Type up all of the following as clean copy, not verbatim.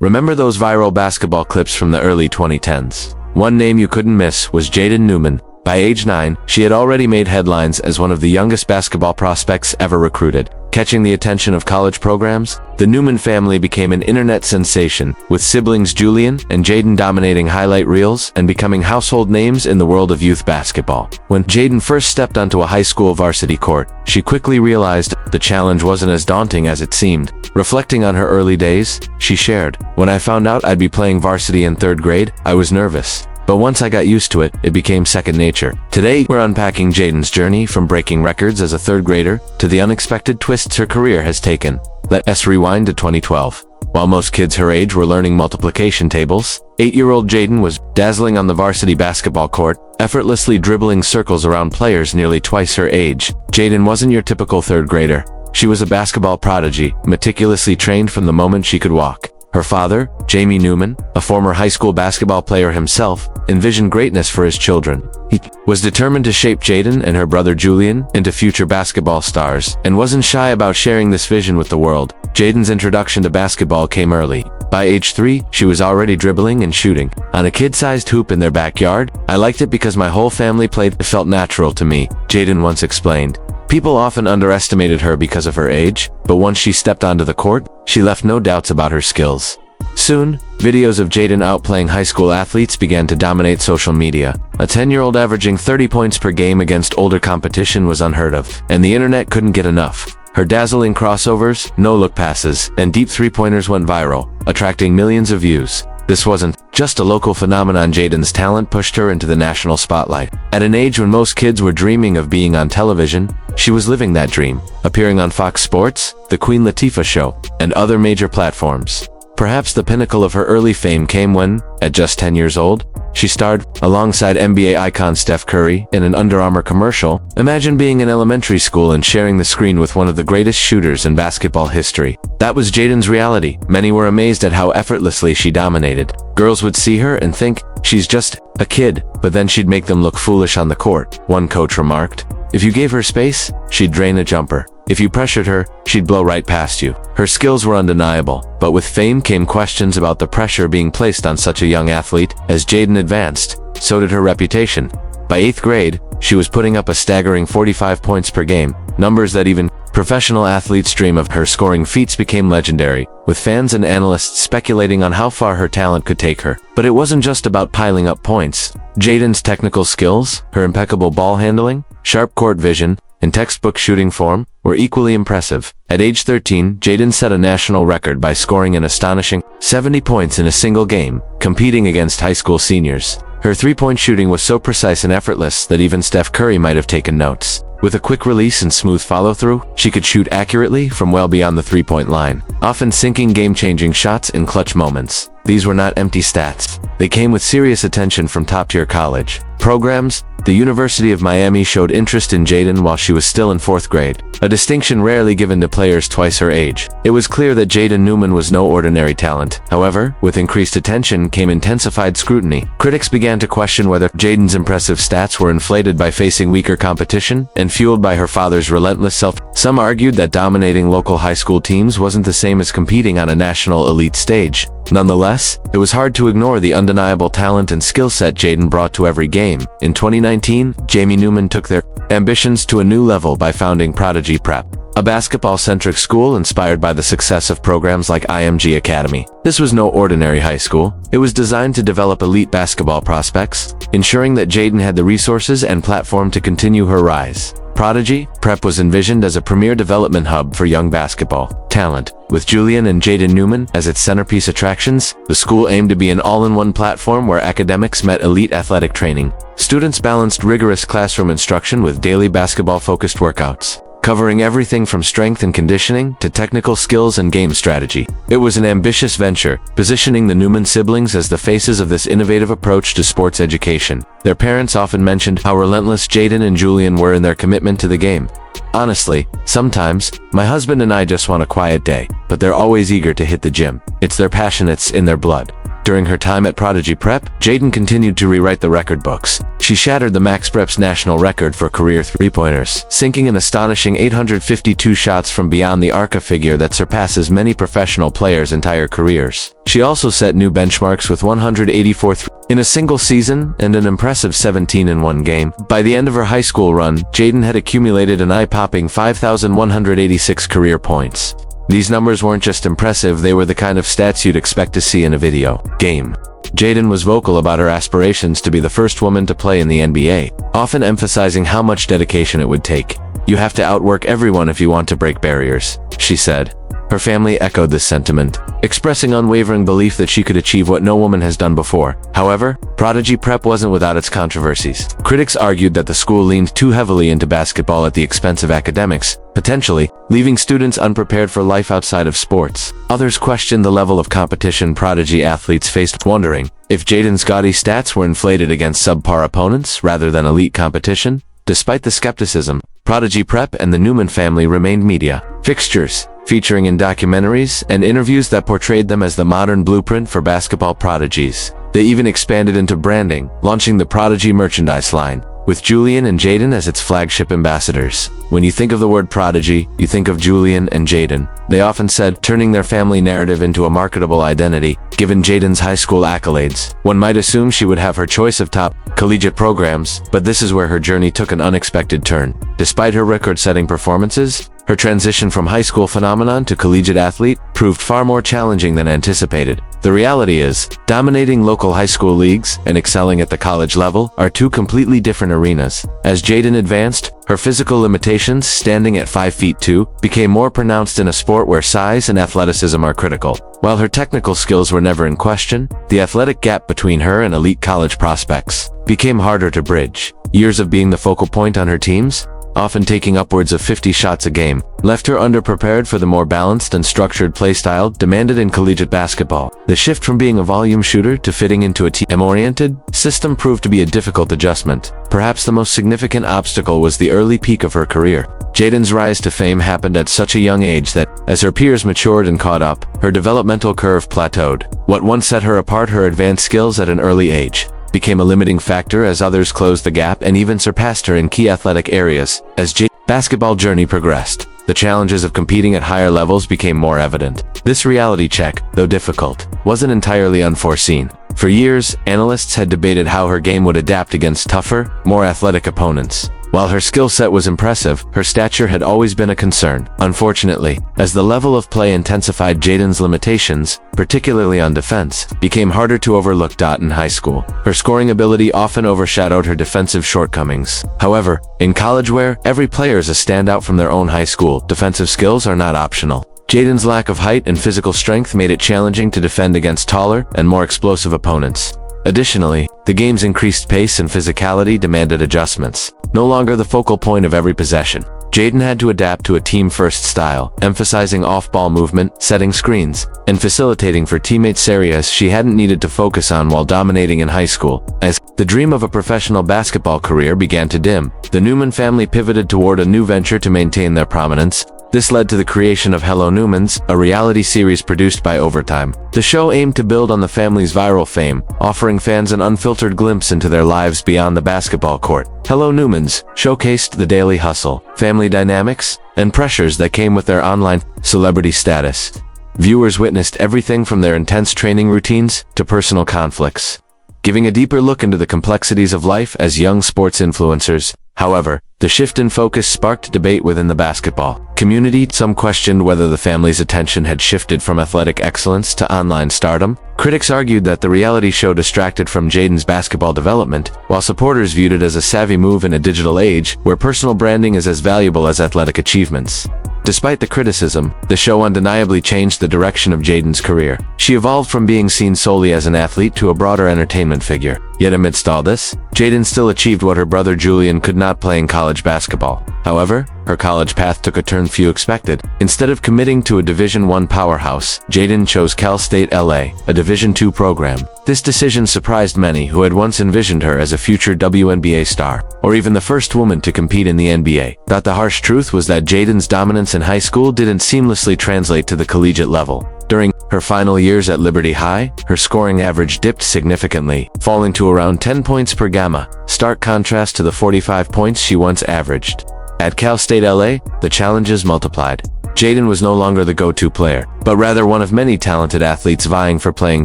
Remember those viral basketball clips from the early 2010s? One name you couldn't miss was Jaden Newman. By age 9, she had already made headlines as one of the youngest basketball prospects ever recruited. Catching the attention of college programs, the Newman family became an internet sensation, with siblings Julian and Jaden dominating highlight reels and becoming household names in the world of youth basketball. When Jaden first stepped onto a high school varsity court, she quickly realized the challenge wasn't as daunting as it seemed. Reflecting on her early days, she shared, "When I found out I'd be playing varsity in 3rd grade, I was nervous. But once I got used to it, it became second nature." Today, we're unpacking Jaden's journey from breaking records as a 3rd grader to the unexpected twists her career has taken. Let's rewind to 2012. While most kids her age were learning multiplication tables, 8-year-old Jaden was dazzling on the varsity basketball court, effortlessly dribbling circles around players nearly twice her age. Jaden wasn't your typical 3rd grader. She was a basketball prodigy, meticulously trained from the moment she could walk. Her father, Jaden Newman, a former high school basketball player himself, envisioned greatness for his children. He was determined to shape Jaden and her brother Julian into future basketball stars, and wasn't shy about sharing this vision with the world. Jaden's introduction to basketball came early. By age 3, she was already dribbling and shooting on a kid-sized hoop in their backyard. "I liked it because my whole family played. It felt natural to me," Jaden once explained. People often underestimated her because of her age, but once she stepped onto the court, she left no doubts about her skills. Soon, videos of Jaden outplaying high school athletes began to dominate social media. A 10-year-old averaging 30 points per game against older competition was unheard of, and the internet couldn't get enough. Her dazzling crossovers, no-look passes, and deep three-pointers went viral, attracting millions of views. This wasn't just a local phenomenon. Jaden's talent pushed her into the national spotlight. At an age when most kids were dreaming of being on television, she was living that dream, appearing on Fox Sports, The Queen Latifah Show, and other major platforms. Perhaps the pinnacle of her early fame came when, at just 10 years old, she starred alongside NBA icon Steph Curry in an Under Armour commercial. Imagine being in elementary school and sharing the screen with one of the greatest shooters in basketball history. That was Jaden's reality. Many were amazed at how effortlessly she dominated. Girls would see her and think, "She's just a kid," but then she'd make them look foolish on the court. One coach remarked, "If you gave her space, she'd drain a jumper. If you pressured her, she'd blow right past you." Her skills were undeniable, but with fame came questions about the pressure being placed on such a young athlete. As Jaden advanced, so did her reputation. By 8th grade, she was putting up a staggering 45 points per game, numbers that even professional athletes dream of. Her scoring feats became legendary, with fans and analysts speculating on how far her talent could take her. But it wasn't just about piling up points. Jaden's technical skills, her impeccable ball handling, sharp court vision, and textbook shooting form were equally impressive. At age 13, Jaden set a national record by scoring an astonishing 70 points in a single game, competing against high school seniors. Her three-point shooting was so precise and effortless that even Steph Curry might have taken notes. With a quick release and smooth follow-through, she could shoot accurately from well beyond the three-point line, often sinking game-changing shots in clutch moments. These were not empty stats. They came with serious attention from top-tier college programs. The University of Miami showed interest in Jaden while she was still in 4th grade, a distinction rarely given to players twice her age. It was clear that Jaden Newman was no ordinary talent. However, with increased attention came intensified scrutiny. Critics began to question whether Jaden's impressive stats were inflated by facing weaker competition and fueled by her father's relentless self. Some argued that dominating local high school teams wasn't the same as competing on a national elite stage. Nonetheless, it was hard to ignore the undeniable talent and skill set Jaden brought to every game. In 2019, Jaden Newman took their ambitions to a new level by founding Prodigy Prep, a basketball-centric school inspired by the success of programs like IMG Academy. This was no ordinary high school. It was designed to develop elite basketball prospects, ensuring that Jaden had the resources and platform to continue her rise. Prodigy Prep was envisioned as a premier development hub for young basketball talent. With Julian and Jaden Newman as its centerpiece attractions, the school aimed to be an all-in-one platform where academics met elite athletic training. Students balanced rigorous classroom instruction with daily basketball-focused workouts, covering everything from strength and conditioning to technical skills and game strategy. It was an ambitious venture, positioning the Newman siblings as the faces of this innovative approach to sports education. Their parents often mentioned how relentless Jaden and Julian were in their commitment to the game. "Honestly, sometimes, my husband and I just want a quiet day, but they're always eager to hit the gym. It's their passion, it's in their blood." During her time at Prodigy Prep, Jaden continued to rewrite the record books. She shattered the Max Prep's national record for career three-pointers, sinking an astonishing 852 shots from beyond the arc, a figure that surpasses many professional players' entire careers. She also set new benchmarks with 184 in a single season and an impressive 17 in one game. By the end of her high school run, Jaden had accumulated an eye-popping 5,186 career points. These numbers weren't just impressive, they were the kind of stats you'd expect to see in a video game. Jaden was vocal about her aspirations to be the first woman to play in the NBA, often emphasizing how much dedication it would take. "You have to outwork everyone if you want to break barriers," she said. Her family echoed this sentiment, expressing unwavering belief that she could achieve what no woman has done before. However, Prodigy Prep wasn't without its controversies. Critics argued that the school leaned too heavily into basketball at the expense of academics, potentially leaving students unprepared for life outside of sports. Others questioned the level of competition Prodigy athletes faced, wondering if Jaden's gaudy stats were inflated against subpar opponents rather than elite competition. Despite the skepticism, Prodigy Prep and the Newman family remained media fixtures, featuring in documentaries and interviews that portrayed them as the modern blueprint for basketball prodigies. They even expanded into branding, launching the Prodigy merchandise line, with Julian and Jaden as its flagship ambassadors. When you think of the word prodigy, you think of Julian and Jaden. They often said, turning their family narrative into a marketable identity. Given Jaden's high school accolades, one might assume she would have her choice of top collegiate programs, but this is where her journey took an unexpected turn. Despite her record-setting performances, her transition from high school phenomenon to collegiate athlete proved far more challenging than anticipated. The reality is, dominating local high school leagues and excelling at the college level are two completely different arenas. As Jaden advanced, her physical limitations, standing at 5'2", became more pronounced in a sport where size and athleticism are critical. While her technical skills were never in question, the athletic gap between her and elite college prospects became harder to bridge. Years of being the focal point on her teams, often taking upwards of 50 shots a game, left her underprepared for the more balanced and structured play style demanded in collegiate basketball. The shift from being a volume shooter to fitting into a team-oriented system proved to be a difficult adjustment. Perhaps the most significant obstacle was the early peak of her career. Jaden's rise to fame happened at such a young age that, as her peers matured and caught up, her developmental curve plateaued. What once set her apart, her advanced skills at an early age, became a limiting factor as others closed the gap and even surpassed her in key athletic areas. As Jaden's basketball journey progressed, the challenges of competing at higher levels became more evident. This reality check, though difficult, wasn't entirely unforeseen. For years, analysts had debated how her game would adapt against tougher, more athletic opponents. While her skill set was impressive, her stature had always been a concern. Unfortunately, as the level of play intensified, Jaden's limitations, particularly on defense, became harder to overlook. In high school, her scoring ability often overshadowed her defensive shortcomings. However, in college, where every player is a standout from their own high school, defensive skills are not optional. Jaden's lack of height and physical strength made it challenging to defend against taller and more explosive opponents. Additionally, the game's increased pace and physicality demanded adjustments. No longer the focal point of every possession, Jaden had to adapt to a team-first style, emphasizing off-ball movement, setting screens, and facilitating for teammates, areas she hadn't needed to focus on while dominating in high school. As the dream of a professional basketball career began to dim, the Newman family pivoted toward a new venture to maintain their prominence. This led to the creation of Hello Newmans, a reality series produced by Overtime. The show aimed to build on the family's viral fame, offering fans an unfiltered glimpse into their lives beyond the basketball court. Hello Newmans showcased the daily hustle, family dynamics, and pressures that came with their online celebrity status. Viewers witnessed everything from their intense training routines to personal conflicts, giving a deeper look into the complexities of life as young sports influencers. However, the shift in focus sparked debate within the basketball community. Some questioned whether the family's attention had shifted from athletic excellence to online stardom. Critics argued that the reality show distracted from Jaden's basketball development, while supporters viewed it as a savvy move in a digital age where personal branding is as valuable as athletic achievements. Despite the criticism, the show undeniably changed the direction of Jaden's career. She evolved from being seen solely as an athlete to a broader entertainment figure. Yet amidst all this, Jaden still achieved what her brother Julian could not, playing college basketball. However, her college path took a turn few expected. Instead of committing to a Division I powerhouse, Jaden chose Cal State LA, a Division II program. This decision surprised many who had once envisioned her as a future WNBA star, or even the first woman to compete in the NBA. The harsh truth was that Jaden's dominance in high school didn't seamlessly translate to the collegiate level. During her final years at Liberty High, her scoring average dipped significantly, falling to around 10 points per game, stark contrast to the 45 points she once averaged. At Cal State LA, the challenges multiplied. Jaden was no longer the go-to player, but rather one of many talented athletes vying for playing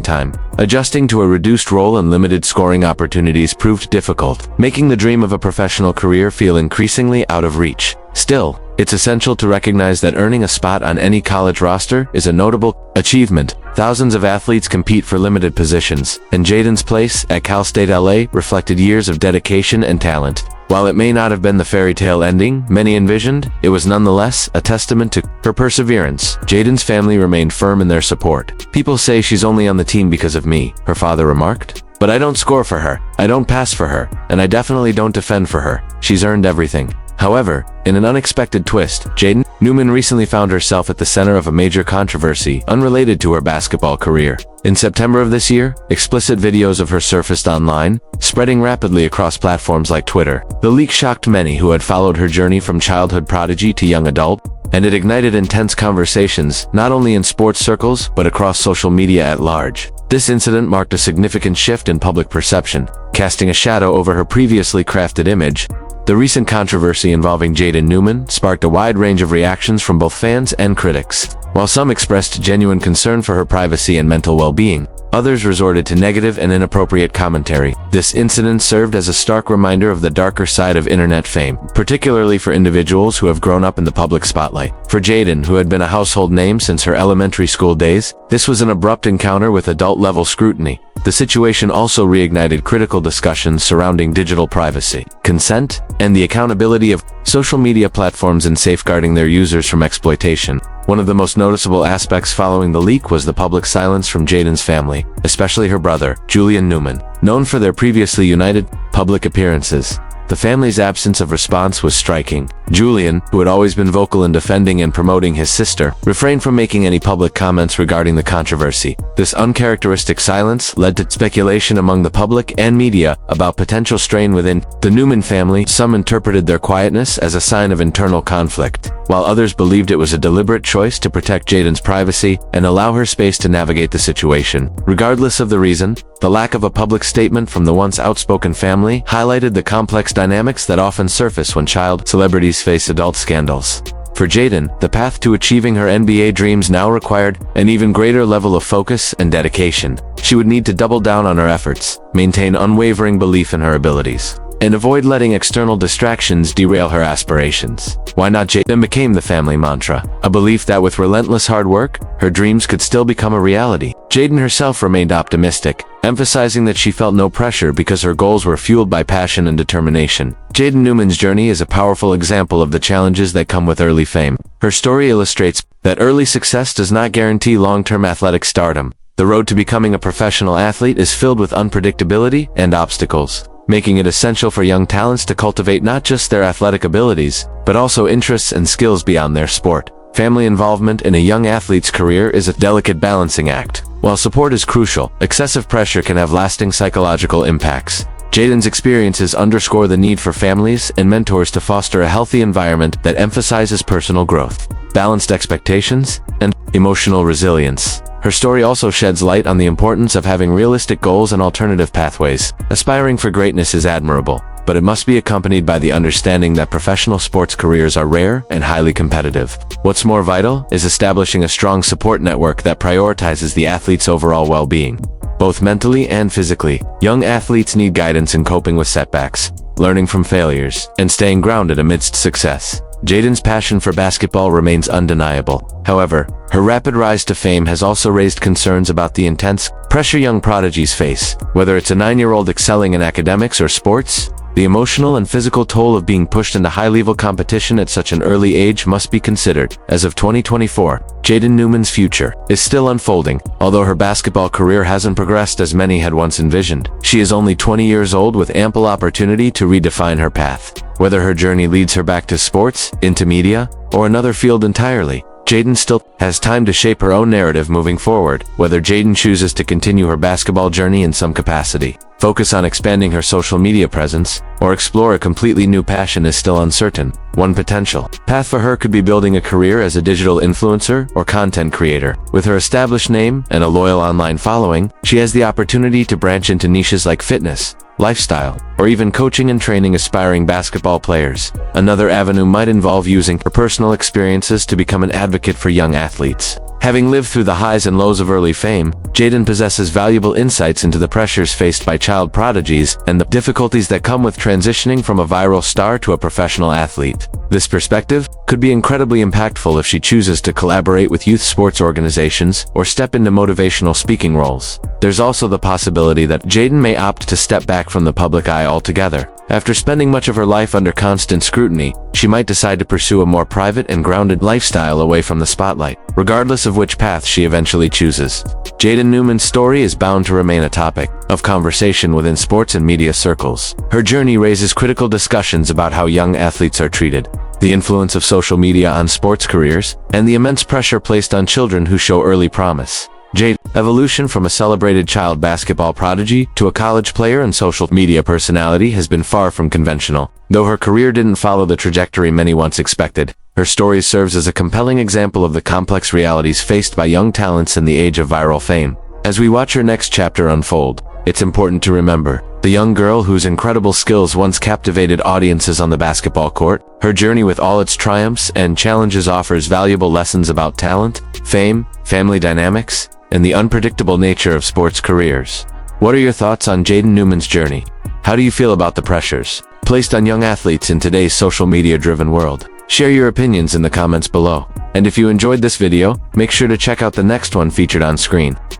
time. Adjusting to a reduced role and limited scoring opportunities proved difficult, making the dream of a professional career feel increasingly out of reach. Still, it's essential to recognize that earning a spot on any college roster is a notable achievement. Thousands of athletes compete for limited positions, and Jaden's place at Cal State LA reflected years of dedication and talent. While it may not have been the fairy tale ending many envisioned, it was nonetheless a testament to her perseverance. Jaden's family remained firm in their support. "People say she's only on the team because of me," her father remarked. "But I don't score for her, I don't pass for her, and I definitely don't defend for her. She's earned everything." However, in an unexpected twist, Jaden Newman recently found herself at the center of a major controversy unrelated to her basketball career. In September of this year, explicit videos of her surfaced online, spreading rapidly across platforms like Twitter. The leak shocked many who had followed her journey from childhood prodigy to young adult, and it ignited intense conversations, not only in sports circles, but across social media at large. This incident marked a significant shift in public perception, casting a shadow over her previously crafted image. The recent controversy involving Jaden Newman sparked a wide range of reactions from both fans and critics. While some expressed genuine concern for her privacy and mental well-being, others resorted to negative and inappropriate commentary. This incident served as a stark reminder of the darker side of internet fame, particularly for individuals who have grown up in the public spotlight. For Jaden, who had been a household name since her elementary school days, this was an abrupt encounter with adult-level scrutiny. The situation also reignited critical discussions surrounding digital privacy, consent, and the accountability of social media platforms in safeguarding their users from exploitation. One of the most noticeable aspects following the leak was the public silence from Jaden's family, especially her brother, Julian Newman. Known for their previously united public appearances, the family's absence of response was striking. Julian, who had always been vocal in defending and promoting his sister, refrained from making any public comments regarding the controversy. This uncharacteristic silence led to speculation among the public and media about potential strain within the Newman family. Some interpreted their quietness as a sign of internal conflict, while others believed it was a deliberate choice to protect Jaden's privacy and allow her space to navigate the situation. Regardless of the reason, the lack of a public statement from the once outspoken family highlighted the complex dynamics that often surface when child celebrities face adult scandals. For Jaden, the path to achieving her NBA dreams now required an even greater level of focus and dedication. She would need to double down on her efforts, maintain unwavering belief in her abilities, and avoid letting external distractions derail her aspirations. "Why not Jaden?" became the family mantra, a belief that with relentless hard work, her dreams could still become a reality. Jaden herself remained optimistic, emphasizing that she felt no pressure because her goals were fueled by passion and determination. Jaden Newman's journey is a powerful example of the challenges that come with early fame. Her story illustrates that early success does not guarantee long-term athletic stardom. The road to becoming a professional athlete is filled with unpredictability and obstacles, making it essential for young talents to cultivate not just their athletic abilities, but also interests and skills beyond their sport. Family involvement in a young athlete's career is a delicate balancing act. While support is crucial, excessive pressure can have lasting psychological impacts. Jaden's experiences underscore the need for families and mentors to foster a healthy environment that emphasizes personal growth, balanced expectations, and emotional resilience. Her story also sheds light on the importance of having realistic goals and alternative pathways. Aspiring for greatness is admirable, but it must be accompanied by the understanding that professional sports careers are rare and highly competitive. What's more vital is establishing a strong support network that prioritizes the athlete's overall well-being, both mentally and physically. Young athletes need guidance in coping with setbacks, learning from failures, and staying grounded amidst success. Jaden's passion for basketball remains undeniable. However, her rapid rise to fame has also raised concerns about the intense pressure young prodigies face. Whether it's a 9-year-old excelling in academics or sports, the emotional and physical toll of being pushed into high-level competition at such an early age must be considered. As of 2024, Jaden Newman's future is still unfolding. Although her basketball career hasn't progressed as many had once envisioned, she is only 20 years old with ample opportunity to redefine her path. Whether her journey leads her back to sports, into media, or another field entirely, Jaden still has time to shape her own narrative moving forward. Whether Jaden chooses to continue her basketball journey in some capacity, focus on expanding her social media presence, or explore a completely new passion is still uncertain. One potential path for her could be building a career as a digital influencer or content creator. With her established name and a loyal online following, she has the opportunity to branch into niches like fitness, lifestyle, or even coaching and training aspiring basketball players. Another avenue might involve using her personal experiences to become an advocate for young athletes. Having lived through the highs and lows of early fame, Jaden possesses valuable insights into the pressures faced by child prodigies and the difficulties that come with transitioning from a viral star to a professional athlete. This perspective could be incredibly impactful if she chooses to collaborate with youth sports organizations or step into motivational speaking roles. There's also the possibility that Jaden may opt to step back from the public eye altogether. After spending much of her life under constant scrutiny, she might decide to pursue a more private and grounded lifestyle away from the spotlight. Regardless of which path she eventually chooses, Jaden Newman's story is bound to remain a topic of conversation within sports and media circles. Her journey raises critical discussions about how young athletes are treated, the influence of social media on sports careers, and the immense pressure placed on children who show early promise. Jaden's evolution from a celebrated child basketball prodigy to a college player and social media personality has been far from conventional. Though her career didn't follow the trajectory many once expected, her story serves as a compelling example of the complex realities faced by young talents in the age of viral fame. As we watch her next chapter unfold, it's important to remember the young girl whose incredible skills once captivated audiences on the basketball court. Her journey with all its triumphs and challenges offers valuable lessons about talent, fame, family dynamics, and the unpredictable nature of sports careers. What are your thoughts on Jaden Newman's journey? How do you feel about the pressures placed on young athletes in today's social media-driven world? Share your opinions in the comments below. And if you enjoyed this video, make sure to check out the next one featured on screen.